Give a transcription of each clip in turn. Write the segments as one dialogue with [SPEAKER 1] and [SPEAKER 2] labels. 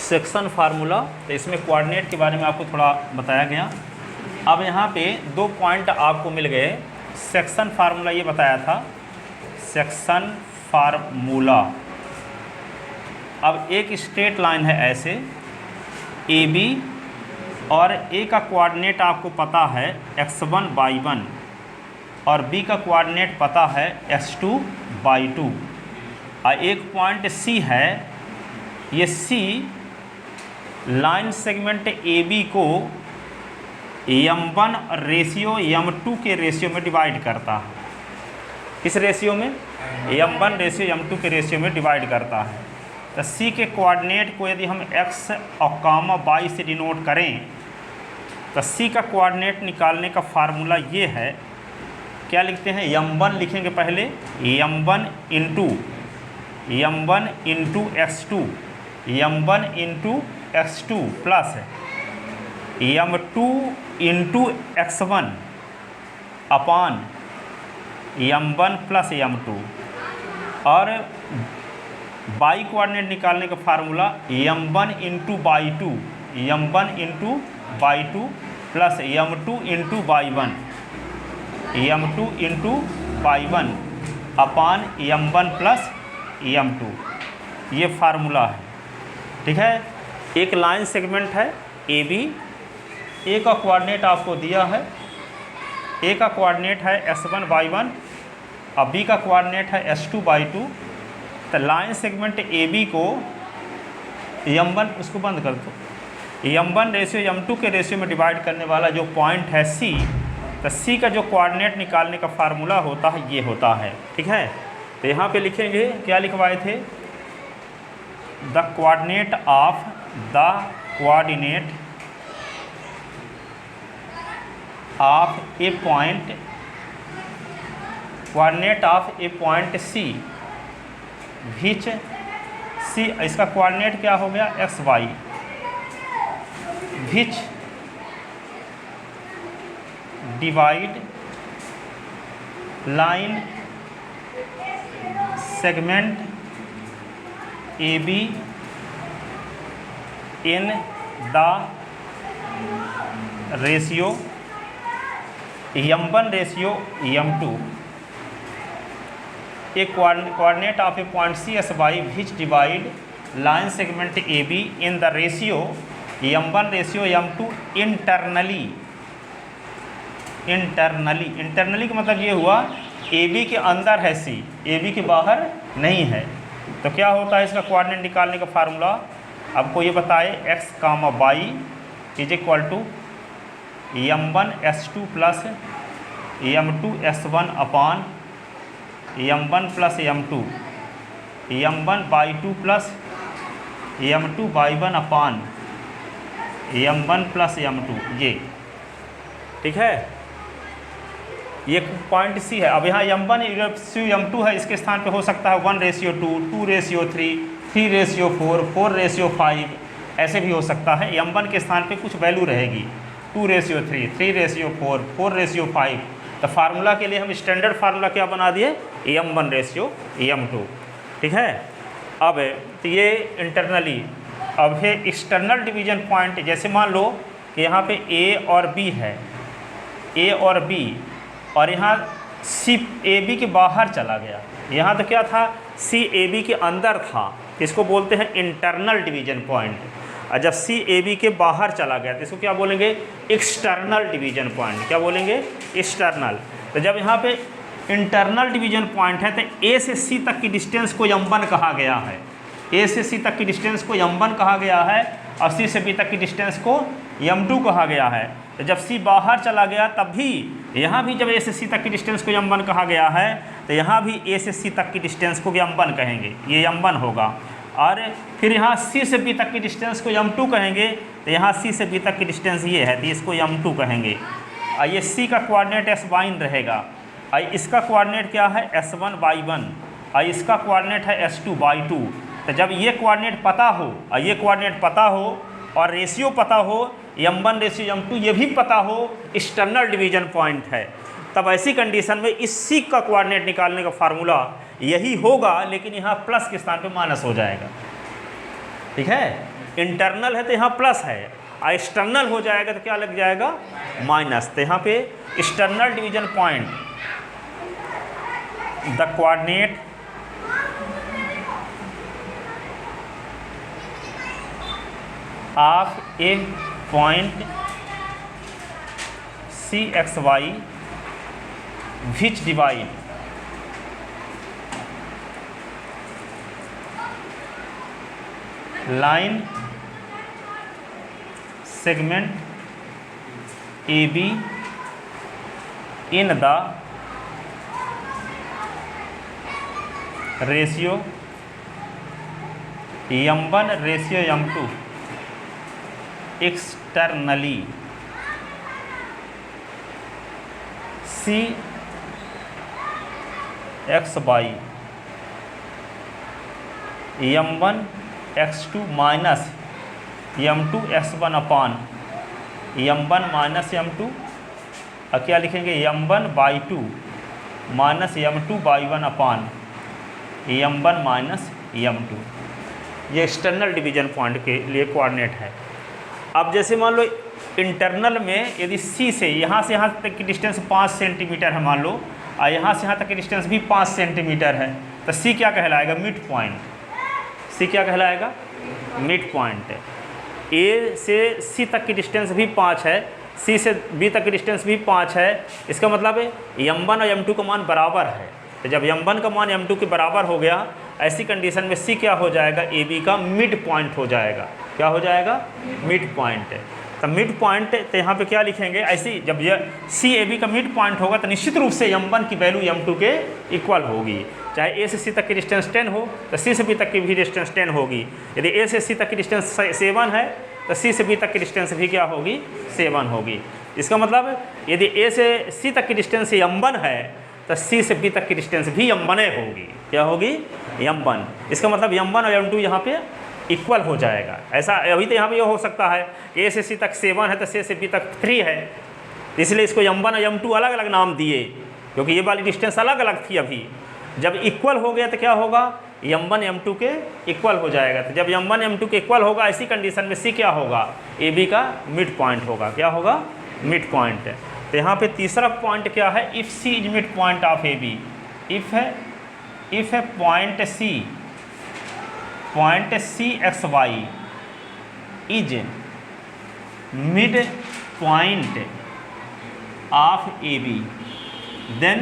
[SPEAKER 1] Section formula. तो इसमें coordinate के बारे में आपको थोड़ा बताया गया। अब यहाँ पे 2 पॉइंट आपको मिल गए। सेक्शन फार्मूला ये बताया था, सेक्शन फार्मूला। अब एक स्ट्रेट लाइन है ऐसे ए बी, और ए का कोऑर्डिनेट आपको पता है x1 y1 और बी का कोऑर्डिनेट पता है x2 y2। और एक पॉइंट सी है, ये सी लाइन सेगमेंट ए बी को m1 रेशियो m2 के रेशियो में डिवाइड करता है। किस रेशियो में? m1 रेशियो m2 के रेशियो में डिवाइड करता है। तो सी के कोऑर्डिनेट को यदि हम x और कामा y से डिनोट करें तो सी का कोऑर्डिनेट निकालने का फार्मूला ये है। क्या लिखते हैं? m1 लिखेंगे पहले, m1 into x2, m1 into x2 plus m2 into x1 अपान m1 प्लस m2। और y कोऑर्डिनेट निकालने का formula m1 into y2, m1 into y2 plus m2 into y1, m2 into y1 upon m1 plus m2। ये formula है, ठीक है। एक line segment है A B, ए का कोऑर्डिनेट आपको दिया है, ए का कोऑर्डिनेट है s1 y1 और बी का कोऑर्डिनेट है s2 y2। तो लाइन सेगमेंट ए बी को m1, उसको बंद कर दो, m1 रेशियो m2 के रेशियो में डिवाइड करने वाला जो पॉइंट है सी, तो सी का जो कोऑर्डिनेट निकालने का फार्मूला होता है ये होता है, ठीक है। तो यहाँ पे लिखेंगे, क्या लिखवाए थे? The coordinate of a point, coordinate of a point C which C, इसका कोऑर्डिनेट क्या हो गया? X Y, which divide line segment A B in the ratio m1 ratio m2। A coordinate of a point C S Y which divide line segment A B in the ratio m1 ratio m2 internally. Internally का मतलब ये हुआ A B के अंदर है सी, A B के बाहर नहीं है। तो क्या होता है इसका कोऑर्डिनेट निकालने का फार्मूला? आपको ये बताए x comma y is equal to m1 s2 plus m2 s1 upon m1 plus m2, m1 y2 plus m2 y1 upon m1 plus m2। ये ठीक है, ये पॉइंट सी है। अब यहाँ m1 रेशियो m2 है, इसके स्थान पे हो सकता है 1 रेशियो 2, 2 रेशियो 3, 3 रेशियो 4, 4 रेशियो 5, ऐसे भी हो सकता है। m1 के स्थान पे कुछ वैल्यू रहेगी, 2 रेशियो 3, 3 रेशियो 4, 4 रेशियो 5। तो फार्मूला के लिए हम स्टैंडर्ड फार्मूला क्या बना दिए? m1 रेशियो m2, ठीक है। अब तो ये इंटरनली। अब है एक्सटर्नल डिवीजन पॉइंट। जैसे मान लो कि यहाँ पे a और b है, a और b, और यहाँ सी ए बी के बाहर चला गया। यहाँ तो क्या था? सी ए बी के अंदर था, इसको बोलते हैं इंटरनल डिवीजन पॉइंट। और जब सी ए बी के बाहर चला गया तो इसको क्या बोलेंगे? External division point. क्या बोलेंगे? एक्सटर्नल। तो जब यहाँ पे इंटरनल डिवीजन पॉइंट है तो ए से सी तक की डिस्टेंस को m1 कहा गया है, ए से सी तक की डिस्टेंस को m1 कहा गया है, और सी से बी तक की डिस्टेंस को m2 कहा गया है। तो जब सी बाहर चला गया तब भी यहाँ भी जब ए से सी तक की डिस्टेंस को m1 कहा गया है तो यहाँ भी ए से सी तक की डिस्टेंस को m1 कहेंगे, ये m1 होगा। और फिर यहाँ सी से बी तक की डिस्टेंस को m2 कहेंगे, तो यहाँ सी से बी तक की डिस्टेंस ये है तो इसको m2 कहेंगे। और ये सी का कोऑर्डिनेट s1 रहेगा, और इसका कोऑर्डिनेट क्या है? s1 y1, और इसका कोऑर्डिनेट है s2 y2। तो जब ये कोऑर्डिनेट पता हो और ये कोऑर्डिनेट पता हो और रेशियो पता हो, m1 रेशियो m2 ये भी पता हो, एक्सटर्नल डिवीजन पॉइंट है, तब ऐसी कंडीशन में इस सी का कोऑर्डिनेट निकालने का फार्मूला यही होगा, लेकिन यहाँ प्लस के स्थान पे माइनस हो जाएगा, ठीक है। इंटरनल है तो यहाँ प्लस है, और एक्सटर्नल हो जाएगा तो क्या लग जाएगा, माइनस। तो यहाँ पे external division point, the coordinate of a point CXY which divide line segment AB in the ratio M1 ratio M2 externally CXY M1 X2 minus M2 X1 upon M1 minus M2, और क्या लिखेंगे M1/2 minus M2/1 अपान M1 minus M2। ये external division point के लिए coordinate है। अब जैसे मान लो इंटरनल में यदि C से यहाँ तक की डिस्टेंस 5 सेंटीमीटर है मान लो, और यहाँ से यहाँ तक की डिस्टेंस भी 5 सेंटीमीटर है, तो C क्या कहलाएगा, मिड पॉइंट। C क्या कहलाएगा, मिड पॉइंट। A से C तक की डिस्टेंस भी 5 है, C से B तक की डिस्टेंस भी 5 है, इसका मतलब है M1 और M2 का मान बराबर है। तो जब M1 का मान M2 के बराबर हो गया, ऐसी कंडीशन में C क्या हो जाएगा, AB का मिड पॉइंट हो जाएगा। क्या हो जाएगा, मिड पॉइंट। तो मिड पॉइंट, तो यहाँ पे क्या लिखेंगे, ऐसी जब यह CAB का मिड पॉइंट होगा तो निश्चित रूप से M1 की वैल्यू M2 के इक्वल होगी। चाहे A से C तक की डिस्टेंस 10 हो तो C से B तक की भी डिस्टेंस 10 होगी। यदि A से C तक की डिस्टेंस 7 है तो C से B तक की डिस्टेंस भी क्या होगी, 7 होगी। इसका मतलब यदि A से C तक की डिस्टेंस M1 है तो C से B तक की डिस्टेंस भी M1 होगी। क्या होगी, M1। इसका मतलब M1 और M2 यहाँ पे इक्वल हो जाएगा। ऐसा अभी तो यहाँ पे यह हो सकता है A से C तक 7 है तो C से B तक 3 है, इसलिए इसको M1 और M2 अलग अलग नाम दिए, क्योंकि ये वाली डिस्टेंस अलग अलग थी। अभी जब इक्वल हो गया तो क्या होगा, M1 M2 के इक्वल हो जाएगा। तो जब M1 M2 के इक्वल होगा, ऐसी कंडीशन में C क्या होगा, AB का मिड पॉइंट होगा। क्या होगा, मिड पॉइंट। तो यहाँ पे तीसरा पॉइंट क्या है, if C is mid point of AB। If है point CXY is mid point of AB, then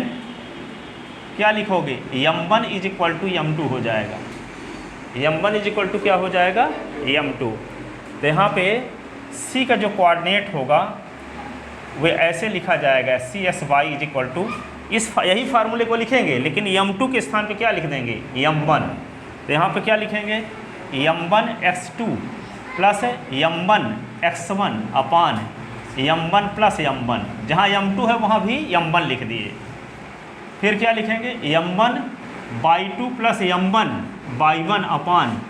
[SPEAKER 1] क्या लिखोगे, M1 is equal to M2 हो जाएगा। M1 इज इक्वल टू क्या हो जाएगा, M2। तो यहाँ पे C का जो कोऑर्डिनेट होगा वे ऐसे लिखा जाएगा, CSY इज इक्वल टू, यही फार्मूले को लिखेंगे, लेकिन M2 के स्थान पे क्या लिख देंगे, M1। तो यहाँ पे क्या लिखेंगे, M1 X2 plus M1 X1 अपान M1 प्लस M1। जहाँ M2 है वहाँ भी M1 लिख दिए। फिर क्या लिखेंगे, M1/2 प्लस M1/1 अपान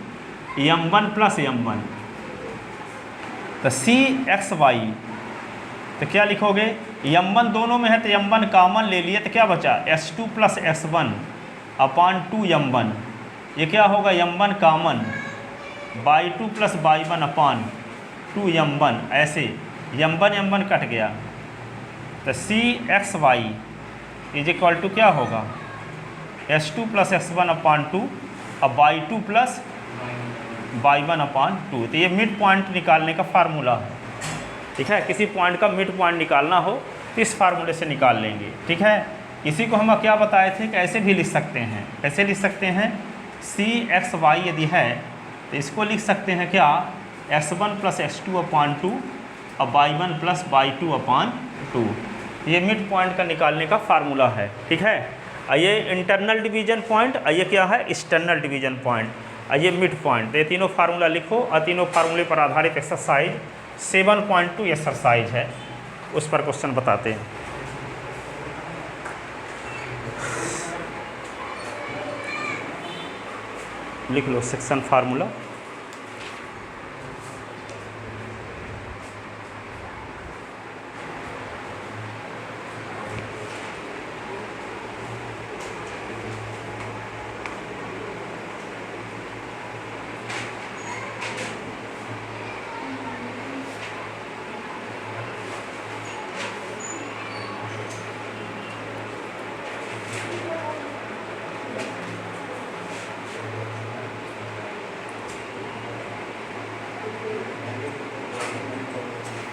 [SPEAKER 1] M1 प्लस M1। तो CXY, तो क्या लिखोगे, M1 दोनों में है तो M1 कॉमन ले लिए, तो क्या बचा, S2 प्लस S1 अपान 2M1। ये क्या होगा, M1 common, by2 plus by1 अपान 2M1। ऐसे M1 कट गया, तो CXY इज इक्वल टू क्या होगा, S2 प्लस S1 अपान 2 और by2 प्लस by1 अपान 2। तो ये मिड पॉइंट निकालने का फार्मूला है। ठीक है, किसी पॉइंट का मिड पॉइंट निकालना हो तो इस फार्मूले से निकाल लेंगे। ठीक है, इसी को हम क्या बताए थे कि ऐसे भी लिख सकते हैं। कैसे लिख सकते हैं, CXY यदि है तो इसको लिख सकते हैं क्या, S1 प्लस S2 अपान 2 और y1 प्लस y2 अपान 2। ये मिड पॉइंट का निकालने का फार्मूला है। ठीक है, ये इंटरनल डिवीजन पॉइंट, ये क्या है, एक्सटर्नल डिवीजन पॉइंट, ये मिड पॉइंट। ये तीनों फार्मूला लिखो, और तीनों फार्मूले पर आधारित एक्सरसाइज 7.2 एक्सरसाइज है, उस पर क्वेश्चन बताते हैं। लिख लो सेक्शन फार्मूला।